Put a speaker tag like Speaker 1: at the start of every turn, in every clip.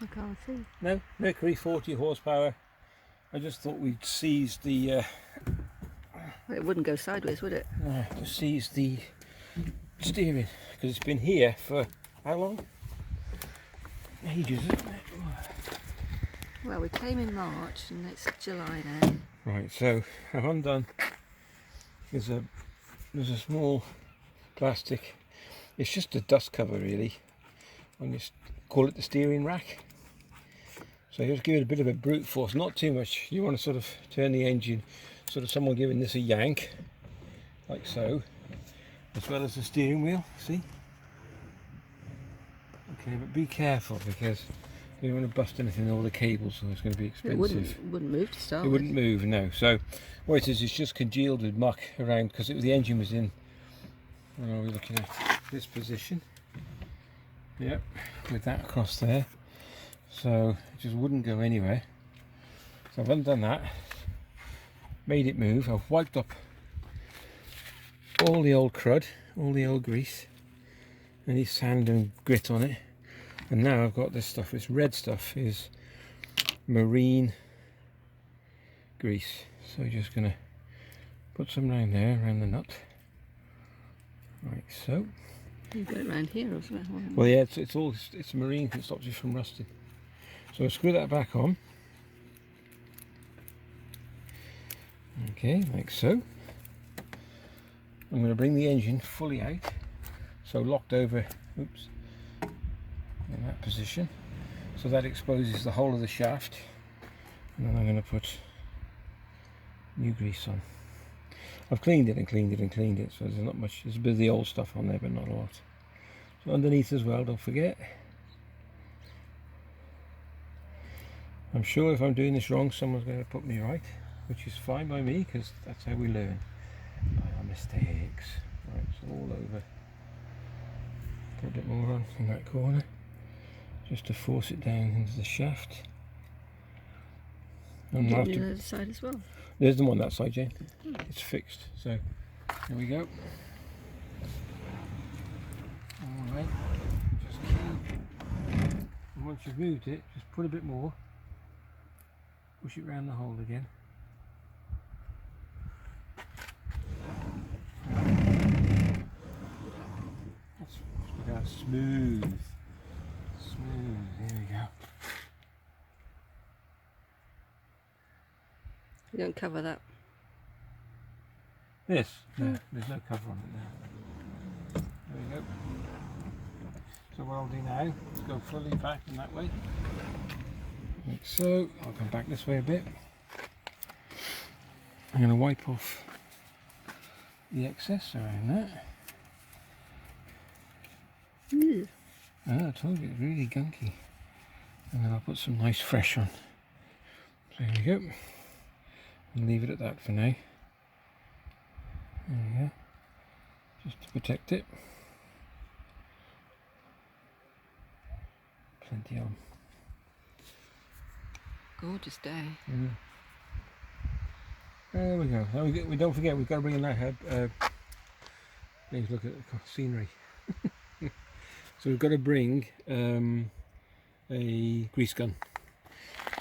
Speaker 1: I can't see.
Speaker 2: No, Mercury 40 horsepower. I just thought we'd seize the...
Speaker 1: It wouldn't go sideways, would it?
Speaker 2: No, just seize the steering, because it's been here for how long? Ages, isn't it?
Speaker 1: Well, we came in March and it's July now.
Speaker 2: Right, so I've undone. There's a small plastic. It's just a dust cover, really. I just call it the steering rack. So you just give it a bit of a brute force, not too much. You want to sort of turn the engine, sort of someone giving this a yank, like so, as well as the steering wheel. See? Okay, but be careful because you don't want to bust anything in all the cables, so it's going to be expensive.
Speaker 1: It wouldn't move to start
Speaker 2: It
Speaker 1: with.
Speaker 2: wouldn't move, no. So what it is, it's just congealed with muck around because the engine was in. What are we looking at? This position. Yep, with that across there. So it just wouldn't go anywhere. So I've undone that, made it move. I've wiped up all the old crud, all the old grease, any sand and grit on it. And now I've got this stuff. This red stuff is marine grease. So I'm just going to put some around there, around the nut, like so.
Speaker 1: You've got it around here as well.
Speaker 2: Well, yeah, it's marine, it stops you from rusting. So I'll screw that back on. Okay, like so. I'm going to bring the engine fully out, so locked over, oops, in that position. So that exposes the whole of the shaft. And then I'm going to put new grease on. I've cleaned it and cleaned it and cleaned it, so there's not much, there's a bit of the old stuff on there, but not a lot. So underneath as well, don't forget. I'm sure if I'm doing this wrong, someone's going to put me right, which is fine by me, because that's how we learn, by our mistakes. Right, it's all over. Put a bit more on in that corner, just to force it down into the shaft. And
Speaker 1: on the other side as well.
Speaker 2: There's the one that side, Jane. It's fixed. So here we go. All right. Just keep. And once you've moved it, just put a bit more. Push it round the hole again. Look how smooth. Smooth. There we go.
Speaker 1: You don't cover that.
Speaker 2: This? No, there's no cover on it now. There we go. So what I'll do now is go fully back in that way. Like so. I'll come back this way a bit. I'm going to wipe off the excess around that. Oh, I told you it's really gunky. And then I'll put some nice fresh on. So there we go. And leave it at that for now. There we go. Just to protect it. Plenty on.
Speaker 1: Gorgeous day.
Speaker 2: There we go. Now we don't forget, we've got to bring in that please look at the scenery. So we've got to bring a grease gun,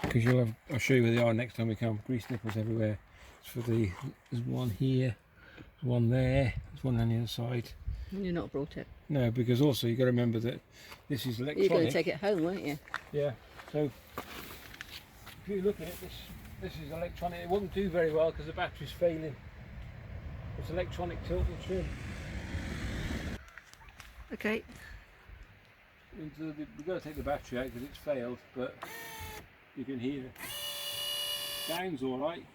Speaker 2: because I'll show you where they are next time we come. Grease nipples everywhere. There's one here, there's one there, there's one on the other side.
Speaker 1: And you're not brought it.
Speaker 2: No, because also you've got to remember that this is electronic.
Speaker 1: You're going to take it home, won't you?
Speaker 2: Yeah. So if you look at it, this is electronic. It won't do very well because the battery's failing. It's electronic tilt and trim.
Speaker 1: Okay.
Speaker 2: We've got to take the battery out because it's failed, but you can hear it. Down's all right.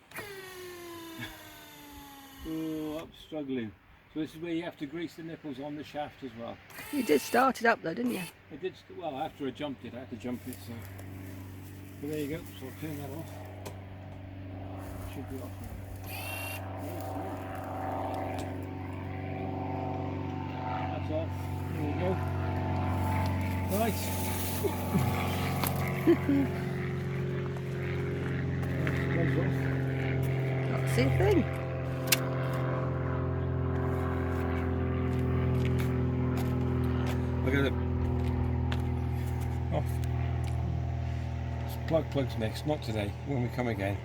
Speaker 2: Oh, up struggling. So this is where you have to grease the nipples on the shaft as well.
Speaker 1: You did start it up though, didn't you?
Speaker 2: I did, well, after I jumped it, I had to jump it, so. But there you go, so I'll turn that off. It should be off now. That's off. There we go. Right. That's off.
Speaker 1: Can't see a thing.
Speaker 2: I got it off. plugs next, not today, when we come again.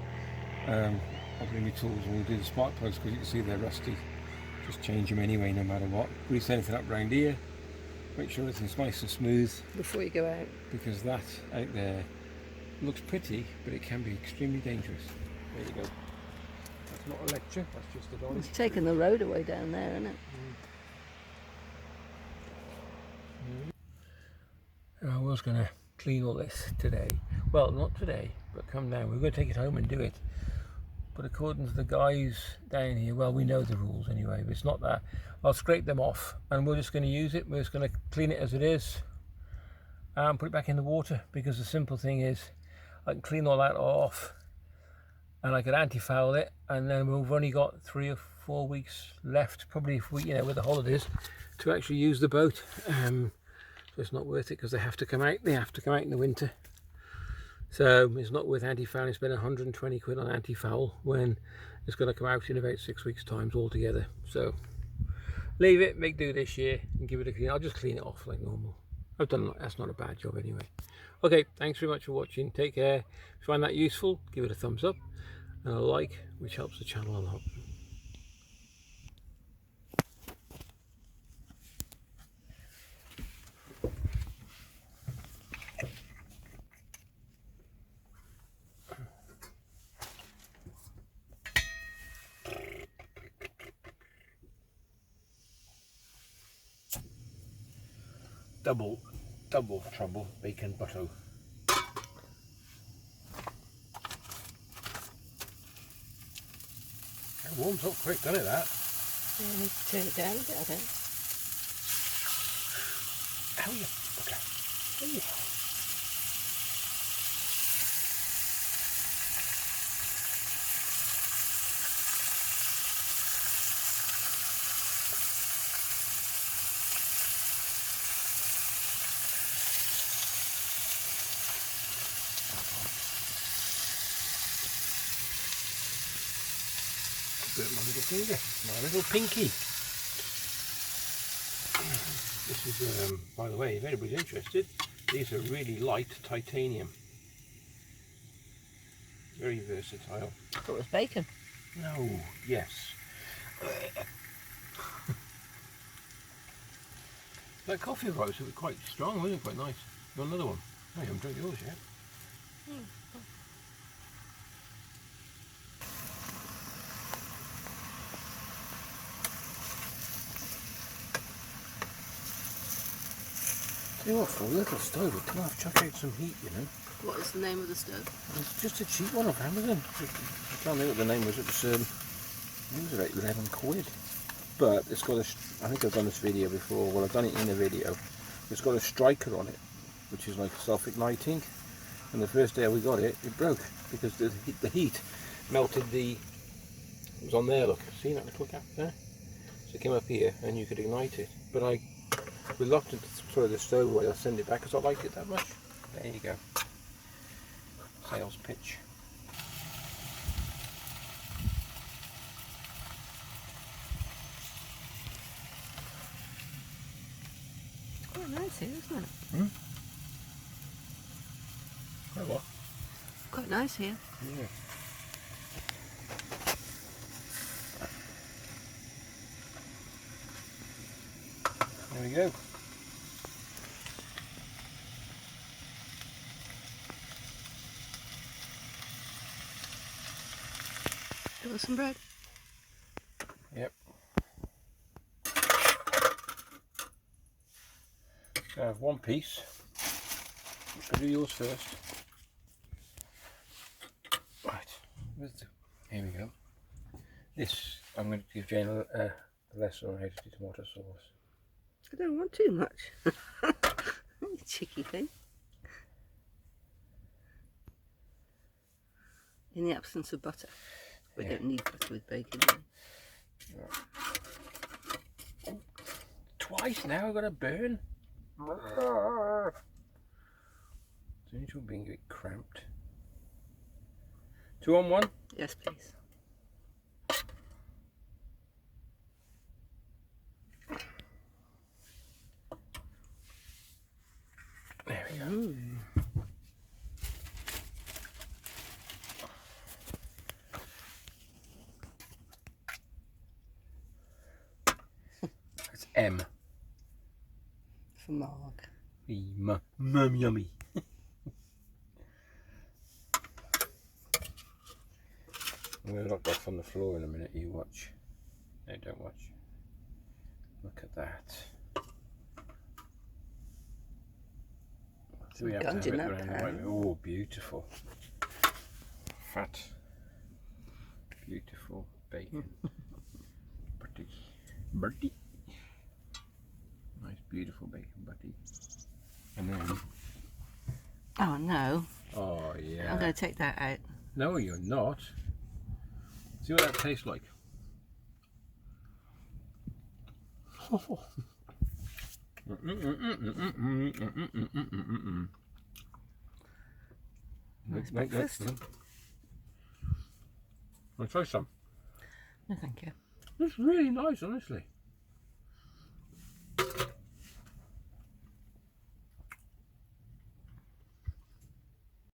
Speaker 2: I'll bring my tools and we'll do the spark plugs because you can see they're rusty. Just change them anyway, no matter what. Grease anything up round here, make sure everything's nice and smooth
Speaker 1: Before you go out.
Speaker 2: because that out there looks pretty, but it can be extremely dangerous. There you go. That's not a lecture, that's just a dolly.
Speaker 1: It's taking the road away down there, isn't it?
Speaker 2: I was going to clean all this today. Well, not today, but come down. We're going to take it home and do it. But according to the guys down here, well, we know the rules anyway, but it's not that. I'll scrape them off and we're just going to use it. We're just going to clean it as it is and put it back in the water, because the simple thing is I can clean all that off and I could anti-foul it, and then we've only got 3 or 4 weeks left, probably, if we, with the holidays, to actually use the boat. So it's not worth it because they have to come out. They have to come out in the winter. So it's not worth anti-fouling. Spend 120 quid on anti-foul when it's going to come out in about 6 weeks' time altogether. So leave it, make do this year, and give it a clean. I'll just clean it off like normal. I've done. That's not a bad job anyway. Okay, thanks very much for watching. Take care. If you find that useful, give it a thumbs up and a like, which helps the channel a lot. Double trouble bacon butto. It warms up quick, doesn't it, that?
Speaker 1: Yeah, I need to turn it down a bit, I think.
Speaker 2: How are you? Okay. Ooh. Burnt my little finger, my little pinky. This is, by the way, if anybody's interested, these are really light titanium. Very versatile.
Speaker 1: I thought it was bacon.
Speaker 2: No, yes. That coffee roast was quite strong, wasn't it? Quite nice. Got another one. I haven't drunk yours yet. Tell you what, for a little stove, it can have chuck out some heat,
Speaker 1: What is the name of the stove?
Speaker 2: It's just a cheap one off Amazon. I can't think what the name was. It was about 11 quid. But it's got a, I think I've done this video before. Well, I've done it in a video. It's got a striker on it, which is like self-igniting. And the first day we got it, it broke because the heat melted the. It was on there. Look, see that little gap there? So it came up here, and you could ignite it. But I reluctant to throw the stove away. I'll send it back because I liked it that much. There you go. Sales pitch.
Speaker 1: Quite nice here, isn't it?
Speaker 2: Hmm? Oh, what?
Speaker 1: Quite nice here.
Speaker 2: Yeah. There we go.
Speaker 1: Do you want some bread?
Speaker 2: Yep. So I have one piece. I'll do yours first. Right. Here we go. This, I'm going to give Jane a lesson on how to do tomato sauce.
Speaker 1: I don't want too much. You cheeky thing. In the absence of butter. We don't need butter with bacon.
Speaker 2: Oh, twice now I've got to burn. Seems to be being a bit cramped. 2 on 1?
Speaker 1: Yes, please.
Speaker 2: There we go. M.
Speaker 1: For Mark.
Speaker 2: Mum yummy. I'm going to knock that on the floor in a minute. You watch. No, don't watch. Look at that. Do we have to have it around the way? Oh, beautiful. Fat. Beautiful bacon. Butty. Butty. Nice, beautiful bacon butty. And then...
Speaker 1: Oh, no.
Speaker 2: Oh, yeah.
Speaker 1: I'm going to take that out.
Speaker 2: No, you're not. See what that tastes like.
Speaker 1: Nice breakfast.
Speaker 2: Want to try some?
Speaker 1: No, thank you.
Speaker 2: It's really nice, honestly.